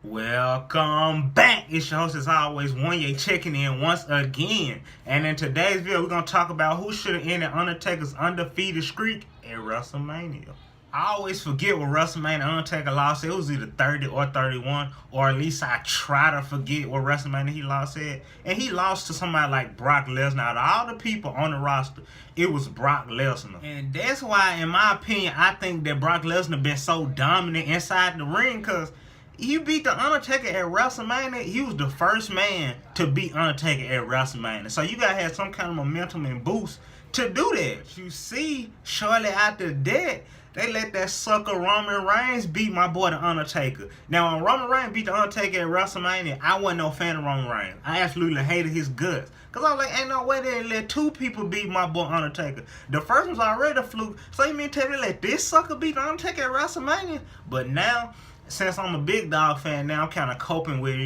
Welcome back. It's your host as always, One checking in once again. And in today's video, we're going to talk about who should have ended Undertaker's undefeated streak at WrestleMania. I always forget what WrestleMania Undertaker lost. It was either 30 or 31, or at least I try to forget what WrestleMania he lost at. And he lost to somebody like Brock Lesnar. Out of all the people on the roster, it was Brock Lesnar. And that's why, in my opinion, I think that Brock Lesnar been so dominant inside the ring, because he beat the Undertaker at WrestleMania. He was the first man to beat Undertaker at WrestleMania. So you gotta have some kind of momentum and boost to do that. You see, shortly after that, they let that sucker Roman Reigns beat my boy the Undertaker. Now, when Roman Reigns beat the Undertaker at WrestleMania, I wasn't no fan of Roman Reigns. I absolutely hated his guts. Because I was like, ain't no way they let two people beat my boy Undertaker. The first one's already a fluke. So you mean to tell me let this sucker beat the Undertaker at WrestleMania? But now, since I'm a big dog fan now, I'm kind of coping with,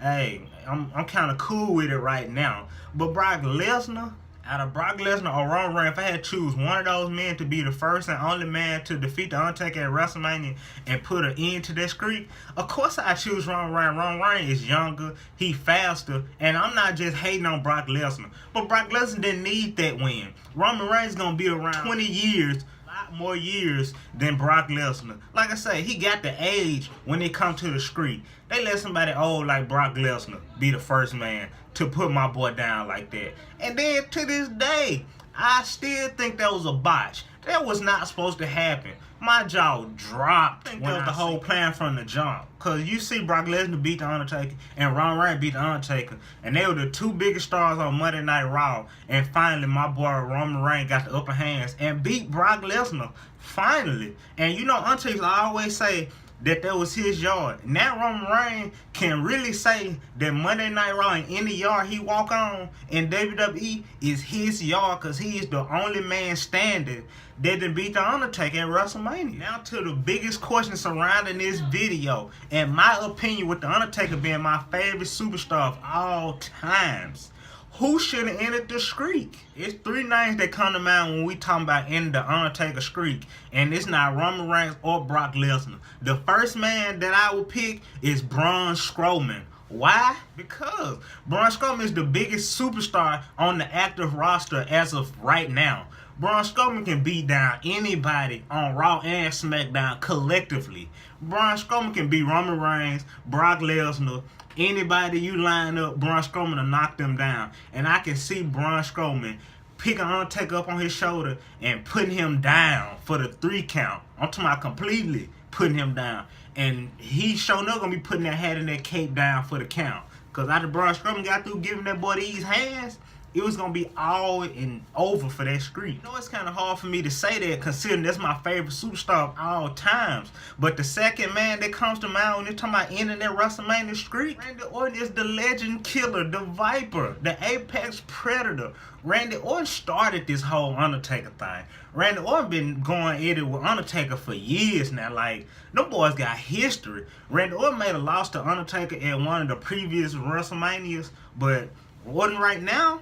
hey, I'm kind of cool with it right now. But Brock Lesnar, out of Brock Lesnar or Roman Reigns, if I had to choose one of those men to be the first and only man to defeat the Undertaker at WrestleMania and put an end to that streak, of course I choose Roman Reigns. Roman Reigns is younger, he faster, and I'm not just hating on Brock Lesnar. But Brock Lesnar didn't need that win. Roman Reigns is going to be around 20 years, more years than Brock Lesnar. Like I say, he got the age when it comes to the streak. They let somebody old like Brock Lesnar be the first man to put my boy down like that. And then to this day, I still think that was a botch. That was not supposed to happen. My jaw dropped when that was the whole plan from the jump. Because you see Brock Lesnar beat the Undertaker and Roman Reigns beat the Undertaker. And they were the two biggest stars on Monday Night Raw. And finally, my boy Roman Reigns got the upper hands and beat Brock Lesnar. Finally. And you know, Undertaker always say that was his yard. Now Roman Reigns can really say that Monday Night Raw and any yard he walk on in WWE is his yard, because he is the only man standing that didn't beat the Undertaker at WrestleMania. Now to the biggest question surrounding this video. In my opinion, with the Undertaker being my favorite superstar of all times, who should have ended the streak? It's three names that come to mind when we talking about ending the Undertaker streak. And it's not Roman Reigns or Brock Lesnar. The first man that I would pick is Braun Strowman. Why? Because Braun Strowman is the biggest superstar on the active roster as of right now. Braun Strowman can beat down anybody on Raw and SmackDown collectively. Braun Strowman can beat Roman Reigns, Brock Lesnar, anybody you line up, Braun Strowman will knock them down. And I can see Braun Strowman picking Undertaker up on his shoulder and putting him down for the 3 count. I'm talking about completely putting him down. And he sure enough gonna be putting that hat and that cape down for the count. Because after Braun Strowman got through giving that boy these hands, it was going to be all and over for that streak. You know, it's kind of hard for me to say that, considering that's my favorite superstar of all times. But the second man that comes to mind when you're talking about ending that WrestleMania streak, Randy Orton is the legend killer, the Viper, the apex predator. Randy Orton started this whole Undertaker thing. Randy Orton been going at it with Undertaker for years now. Like, them boys got history. Randy Orton made a loss to Undertaker at one of the previous WrestleManias, but Orton right now,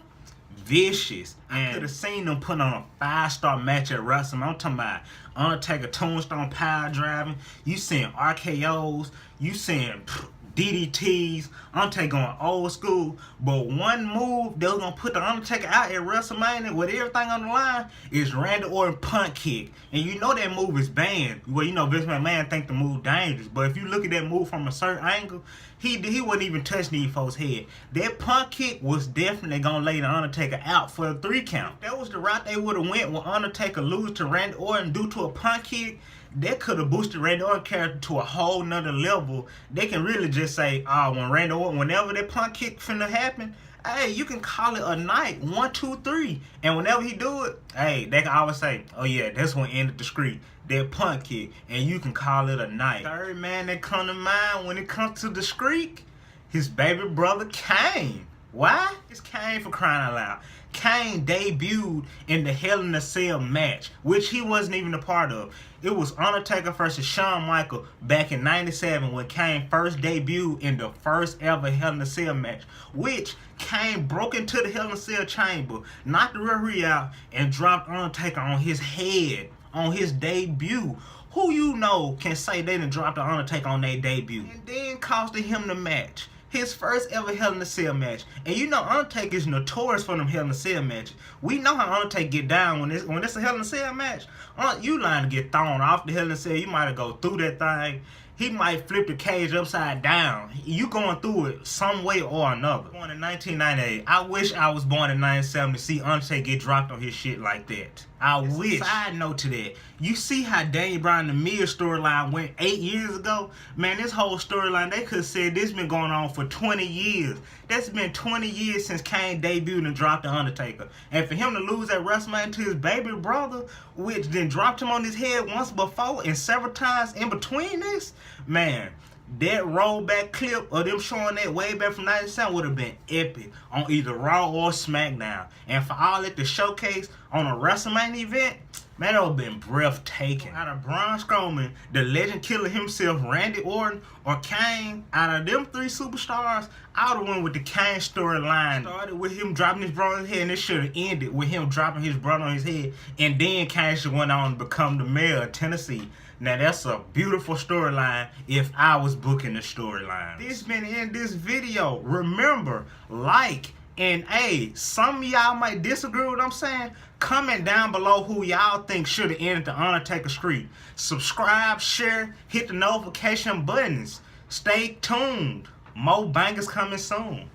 vicious. And I could have seen them put on a 5-star match at WrestleMania. I'm talking about Undertaker tombstone power driving. You seeing RKOs. You seeing DDTs. Undertaker going old school. But one move that was going to put the Undertaker out at WrestleMania with everything on the line is Randy Orton punt kick. And you know that move is banned. Well, you know Vince McMahon think the move dangerous. But if you look at that move from a certain angle, he wasn't even touching these folks' head. That punt kick was definitely going to lay the Undertaker out for a 3 count. If that was the route they would have went when Undertaker lose to Randy Orton due to a punt kick, that could have boosted Randy Orton's character to a whole nother level. They can really just say, when Randy Orton, whenever that punt kick finna happen, hey, you can call it a night, 1, 2, 3. And whenever he do it, hey, they can always say, oh yeah, that's when ended the streak. That punt kick, and you can call it a night. Third man that come to mind when it comes to the streak, his baby brother Kane. Why? It's Kane, for crying out loud. Kane debuted in the Hell in a Cell match, which he wasn't even a part of. It was Undertaker versus Shawn Michaels back in '97 when Kane first debuted in the first ever Hell in a Cell match, which Kane broke into the Hell in a Cell chamber, knocked the referee out, and dropped Undertaker on his head on his debut. Who you know can say they done dropped the Undertaker on their debut and then costing him the match? His first ever Hell in a Cell match. And you know Undertaker is notorious for them Hell in a Cell matches. We know how Undertaker get down when it's a Hell in a Cell match. You lying to get thrown off the Hell in a Cell. You might have go through that thing. He might flip the cage upside down. You going through it some way or another. Born in 1998. I wish I was born in 1970 to see Undertaker get dropped on his shit like that. I wish. Side note to that. You see how Daniel Bryan and the Miz storyline went 8 years ago? Man, this whole storyline, they could have said this been going on for 20 years. That's been 20 years since Kane debuted and dropped the Undertaker. And for him to lose at WrestleMania to his baby brother, which then dropped him on his head once before and several times in between this, man, that rollback clip of them showing that way back from 97 would have been epic on either Raw or SmackDown. And for all that to showcase on a WrestleMania event, man, that would have been breathtaking. Out of Braun Strowman, the legend killer himself, Randy Orton, or Kane, out of them three superstars, I would have went with the Kane storyline. Started with him dropping his brother on his head, and it should have ended with him dropping his brother on his head, and then Kane should went on to become the mayor of Tennessee. Now that's a beautiful storyline if I was booking the storyline. This been in this video. Remember, like, and some of y'all might disagree with what I'm saying. Comment down below who y'all think should have ended the Undertaker streak. Subscribe, share, hit the notification buttons. Stay tuned. More bangers coming soon.